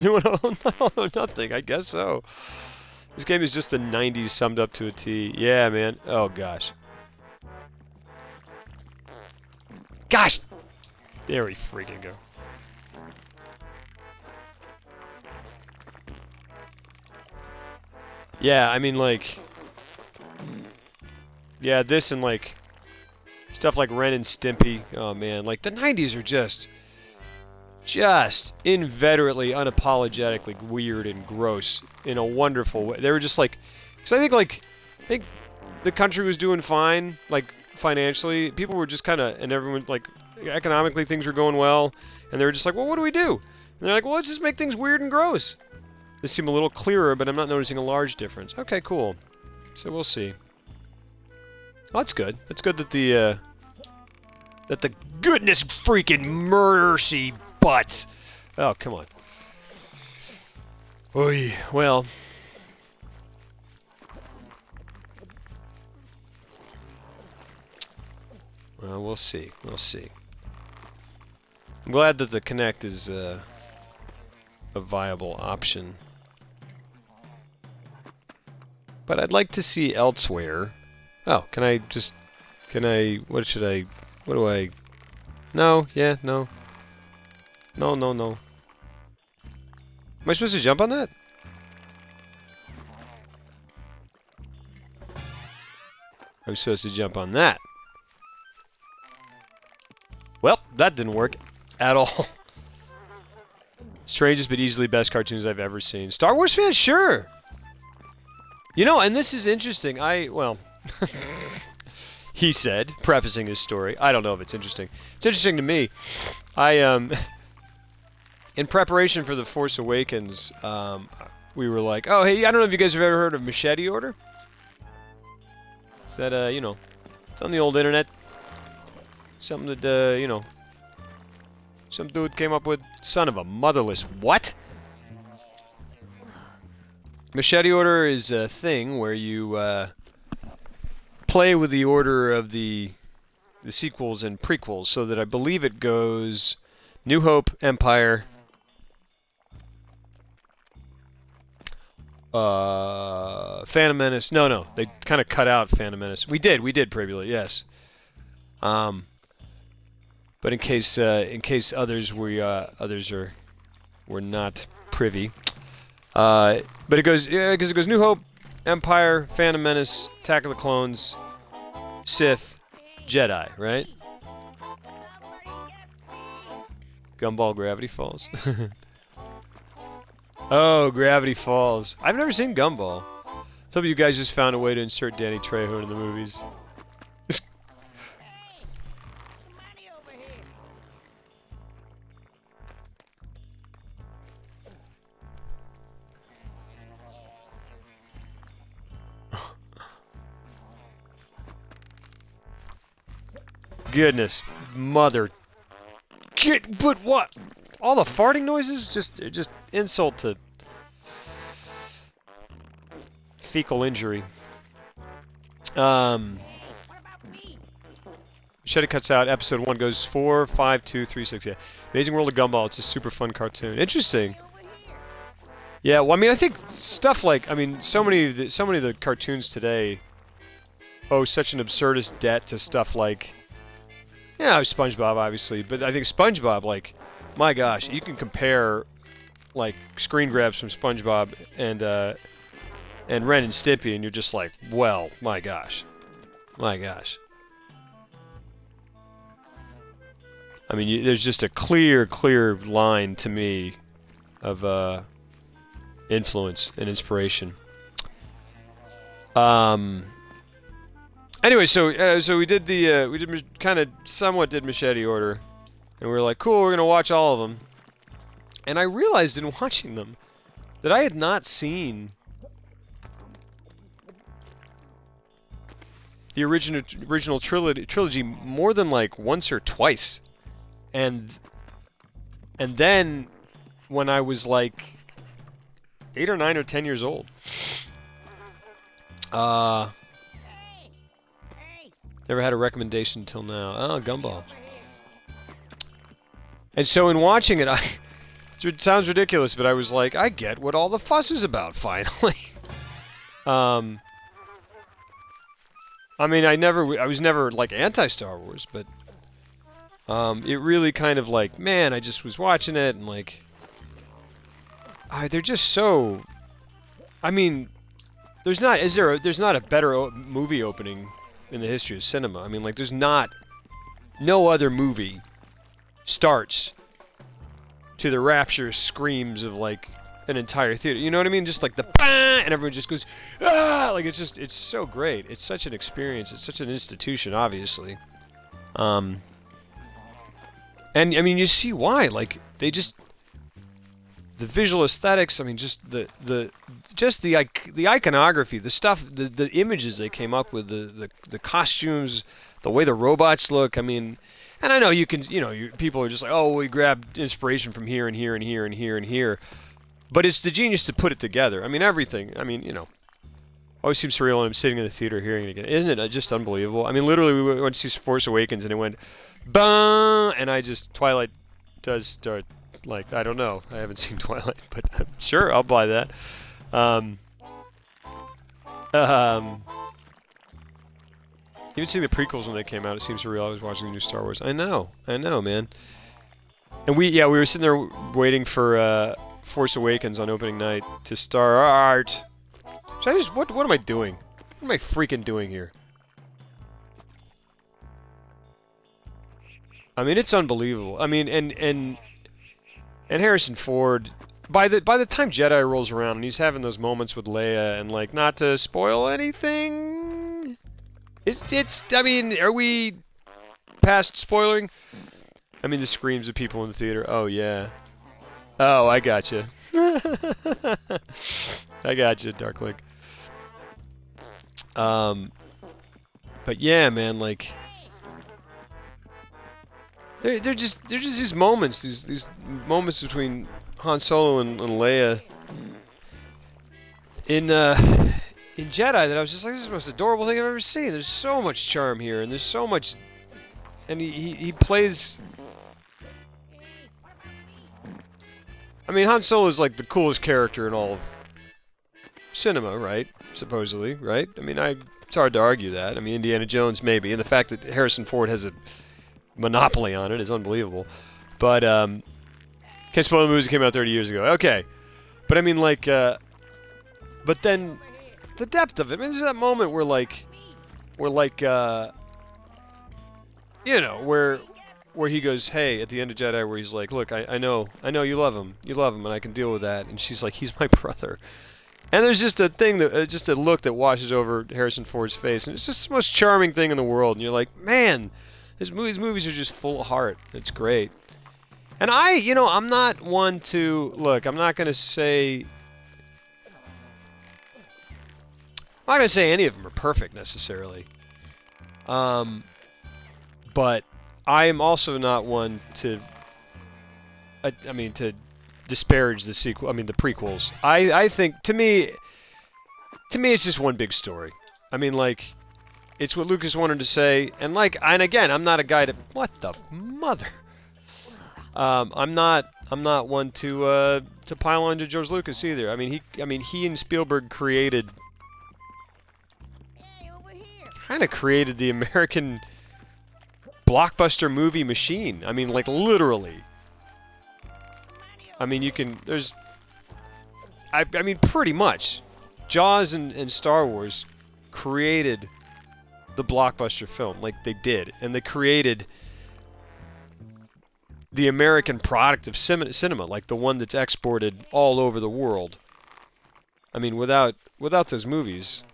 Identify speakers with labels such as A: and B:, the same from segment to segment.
A: Doing all or nothing. I guess so. This game is just the 90s summed up to a T. Yeah, man. Oh, gosh. Gosh! There we freaking go. Yeah, I mean, like... Yeah, this and, like... Stuff like Ren and Stimpy. Oh, man. Like, the 90s are just inveterately, unapologetically weird and gross in a wonderful way. They were just like... Because I think the country was doing fine, like, financially. People were just kind of... And everyone, like, economically things were going well. And they were just like, well, what do we do? And they're like, well, let's just make things weird and gross. This seemed a little clearer, but I'm not noticing a large difference. Okay, cool. So we'll see. Oh, that's good. That's good that the goodness freaking mercy butts. Oh, come on. Oy, well. Well, we'll see. We'll see. I'm glad that the Kinect is a viable option. But I'd like to see elsewhere. Oh, can I... what do I... No, yeah, no. No. Am I supposed to jump on that? I'm supposed to jump on that. Well, that didn't work at all. Strangest but easily best cartoons I've ever seen. Star Wars fans? Sure! You know, and this is interesting. Well... He said, prefacing his story. I don't know if it's interesting. It's interesting to me. In preparation for The Force Awakens, we were like, oh, hey, I don't know if you guys have ever heard of Machete Order. It's that, you know, it's on the old internet. Something that, you know, some dude came up with. Son of a motherless what? Machete Order is a thing where you, play with the order of the sequels and prequels, so that I believe it goes New Hope, Empire, Phantom Menace. No, they kind of cut out Phantom Menace. We did previously, yes. But in case others were not privy, but it goes because it goes New Hope, Empire, Phantom Menace, Attack of the Clones, Sith, Jedi, right? Gumball Gravity Falls. Oh, Gravity Falls. I've never seen Gumball. Some of you guys just found a way to insert Danny Trejo into the movies. Goodness, mother. But what? All the farting noises? Just insult to fecal injury. Machete cuts out. Episode 1 goes 4, 5, 2, 3, 6. Yeah. Amazing World of Gumball. It's a super fun cartoon. Interesting. Yeah, well, I mean, I think stuff like, I mean, so many of the cartoons today owe such an absurdist debt to stuff like, yeah, SpongeBob, obviously, but I think SpongeBob, like, my gosh, you can compare, like, screen grabs from SpongeBob and Ren and Stimpy, and you're just like, well, my gosh. My gosh. I mean, there's just a clear line to me of influence and inspiration. Anyway, so we did somewhat did Machete Order, and we were like, cool, we're gonna watch all of them. And I realized in watching them that I had not seen the original trilogy more than like once or twice, and then when I was like 8 or 9 or 10 years old. Never had a recommendation until now. Oh, Gumball. And so in watching it, It sounds ridiculous, but I was like, I get what all the fuss is about, finally. I mean, I was never, like, anti-Star Wars, but, it really kind of, like, man, I just was watching it, and, like, they're just so, I mean, there's not a better movie opening in the history of cinema. I mean, like, no other movie starts to the rapturous screams of, like, an entire theater. You know what I mean? Just like the bah! And everyone just goes, ah! Like, it's so great. It's such an experience. It's such an institution, obviously. And, I mean, you see why. Like, they just, the visual aesthetics, I mean, just the iconography, the stuff, the images they came up with, the costumes, the way the robots look, I mean, and I know you can, people are just like, oh, we grabbed inspiration from here and here and here and here and here. But it's the genius to put it together. I mean, everything. I mean, always seems surreal when I'm sitting in the theater hearing it again. Isn't it just unbelievable? I mean, literally, we went to see Force Awakens and it went, bang, and Twilight does start, like, I don't know. I haven't seen Twilight, but sure, I'll buy that. Even seeing the prequels when they came out, it seems surreal. I was watching the new Star Wars. I know, man. And we were sitting there waiting for Force Awakens on opening night to start. So what am I doing? What am I freaking doing here? I mean, it's unbelievable. I mean, and Harrison Ford, by the time Jedi rolls around and he's having those moments with Leia, and, like, not to spoil anything, I mean, are we past spoiling? I mean, the screams of people in the theater. Oh yeah. Oh, I gotcha. I gotcha, Darklink. But yeah, man, like, they're just these moments, these moments between Han Solo and Leia in Jedi that I was just like, this is the most adorable thing I've ever seen. There's so much charm here, and there's so much, and he plays. I mean, Han Solo is, like, the coolest character in all of cinema, right? Supposedly, right? I mean, it's hard to argue that. I mean, Indiana Jones, maybe. And the fact that Harrison Ford has a monopoly on it is unbelievable. But, can't spoil the movies that came out 30 years ago. Okay. But, I mean, like, but then, the depth of it. I mean, there's that moment where where he goes, hey, at the end of Jedi, where he's like, look, I know you love him, and I can deal with that. And she's like, he's my brother. And there's just a thing just a look that washes over Harrison Ford's face, and it's just the most charming thing in the world. And you're like, man, these movies are just full of heart. It's great. And I'm not one to look. I'm not gonna say any of them are perfect necessarily. But I am also not one to, to disparage the sequel. I mean, the prequels. I think to me, it's just one big story. I mean, like, it's what Lucas wanted to say, and again, I'm not a guy to what the mother. I'm not one to pile on to George Lucas either. I mean, he and Spielberg created the American blockbuster movie machine. I mean, like, literally. I mean, I mean, pretty much. Jaws and Star Wars created the blockbuster film. Like, they did. And they created the American product of cinema, like the one that's exported all over the world. I mean, without those movies,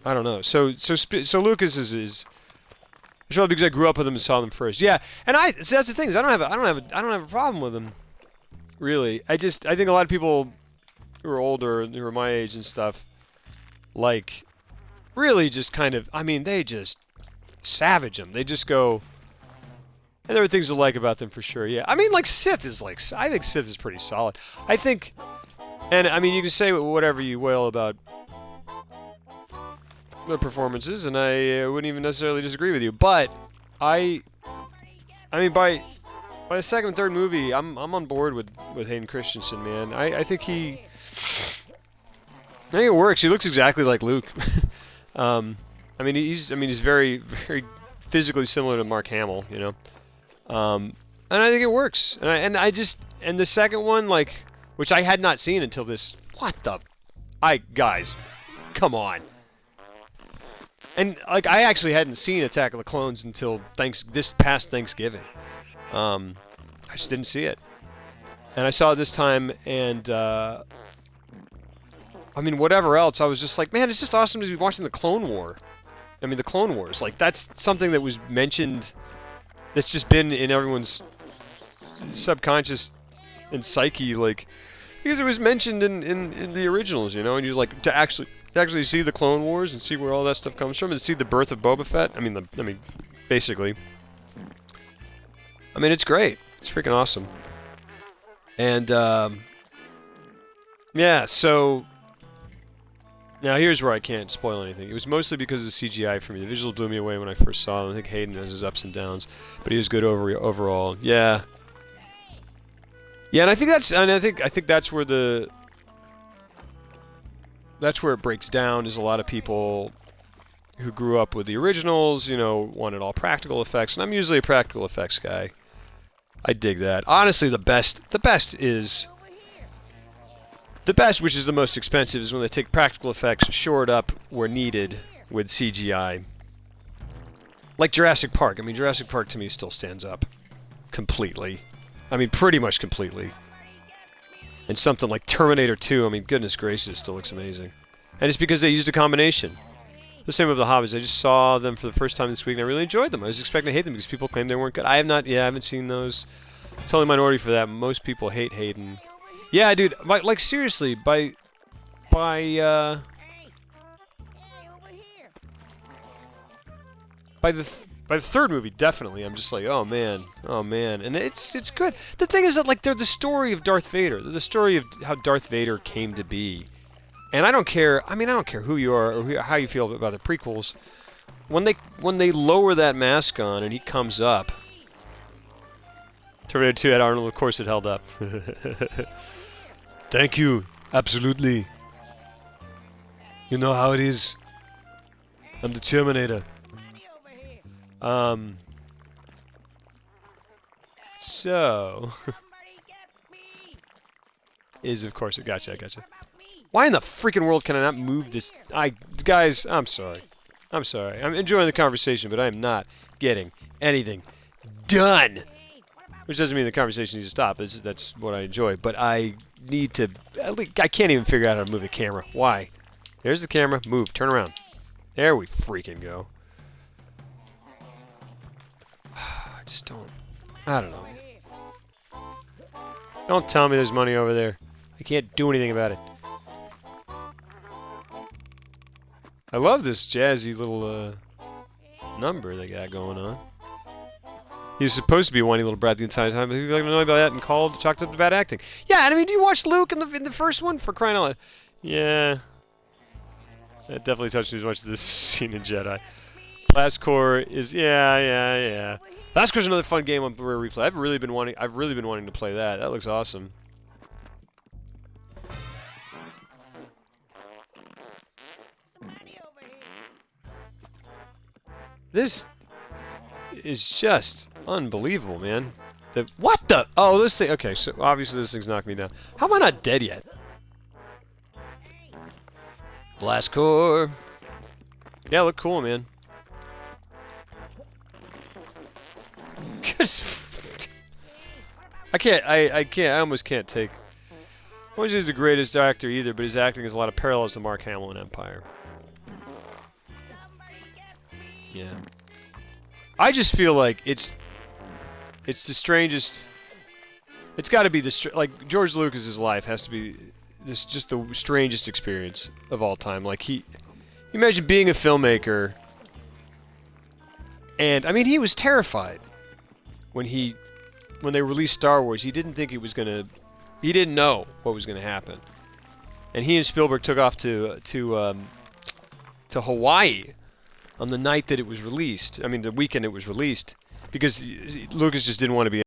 A: I don't know. So Lucas is it's probably because I grew up with them and saw them first. Yeah, and so that's the thing, is I don't have a problem with them, really. I think a lot of people who are older, who are my age and stuff, like, really just kind of, I mean, they just savage them. They just go, and there are things to like about them for sure. Yeah, I mean, like, I think Sith is pretty solid. I think, and I mean, you can say whatever you will about their performances, and I wouldn't even necessarily disagree with you, but I mean, by by the second and third movie, I'm on board with Hayden Christensen, man. I think I think it works. He looks exactly like Luke. I mean, he's very very physically similar to Mark Hamill, you know. And I think it works. And the second one, like, which I had not seen until this. What the? Guys, come on. And like, I actually hadn't seen Attack of the Clones until this past Thanksgiving. I just didn't see it, and I saw it this time, and I mean, whatever else, I was just like, man, it's just awesome to be watching the Clone War. I mean, the Clone Wars, like, that's something that was mentioned, that's just been in everyone's subconscious and psyche, like, because it was mentioned in the originals, you know, and you like to actually see the Clone Wars and see where all that stuff comes from, and see the birth of Boba Fett. I mean, basically. I mean, it's great. It's freaking awesome. And yeah, so now here's where I can't spoil anything. It was mostly because of the CGI for me. The visuals blew me away when I first saw them. I think Hayden has his ups and downs, but he was good overall. Yeah. Yeah, and I think that's where it breaks down. Is a lot of people who grew up with the originals, you know, wanted all practical effects, and I'm usually a practical effects guy. I dig that. Honestly, the best, which is the most expensive, is when they take practical effects, shore it up where needed with CGI. Like Jurassic Park. I mean, Jurassic Park to me still stands up completely. I mean, pretty much completely. And something like Terminator 2, I mean, goodness gracious, it still looks amazing. And it's because they used a combination. The same with the Hobbits. I just saw them for the first time this week, and I really enjoyed them. I was expecting to hate them because people claimed they weren't good. I haven't seen those. Totally minority for that. Most people hate Hayden. Yeah, dude. Like seriously, by the third movie, definitely, I'm just like, oh man, and it's good. The thing is that, like, they're the story of Darth Vader. They're the story of how Darth Vader came to be. And I don't care. I mean, I don't care who you are or how you feel about the prequels. When they lower that mask on and he comes up, Terminator 2 had Arnold. Of course, it held up. Thank you. Absolutely. You know how it is. I'm the Terminator. So is of course it. Gotcha. Why in the freaking world can I not move this? Guys, I'm sorry. I'm enjoying the conversation, but I am not getting anything done. Which doesn't mean the conversation needs to stop. That's what I enjoy. But I need to. I can't even figure out how to move the camera. Why? There's the camera. Move. Turn around. There we freaking go. I just don't. I don't know. Don't tell me there's money over there. I can't do anything about it. I love this jazzy little number they got going on. He's supposed to be a whiny little brat the entire time, but people don't know about that and chalked up to bad acting. Yeah, and I mean, do you watch Luke in the first one? For crying out loud. Yeah. That definitely touched me as much as this scene in Jedi. Last Core is yeah. Last Core's another fun game on Rare Replay. I've really been wanting to play that. That looks awesome. This is just unbelievable, man. What the? Oh, this thing. Okay, so obviously this thing's knocking me down. How am I not dead yet? Blast core. Yeah, look cool, man. I almost can't take. I don't think he's the greatest actor either, but his acting has a lot of parallels to Mark Hamill in Empire. Yeah. I just feel like it's the strangest. It's got to be like George Lucas's life has to be just the strangest experience of all time. Like you imagine being a filmmaker, and I mean he was terrified when they released Star Wars. He didn't think he didn't know what was gonna happen, and he and Spielberg took off to Hawaii on the night that it was released. I mean, the weekend it was released, because Lucas just didn't want to be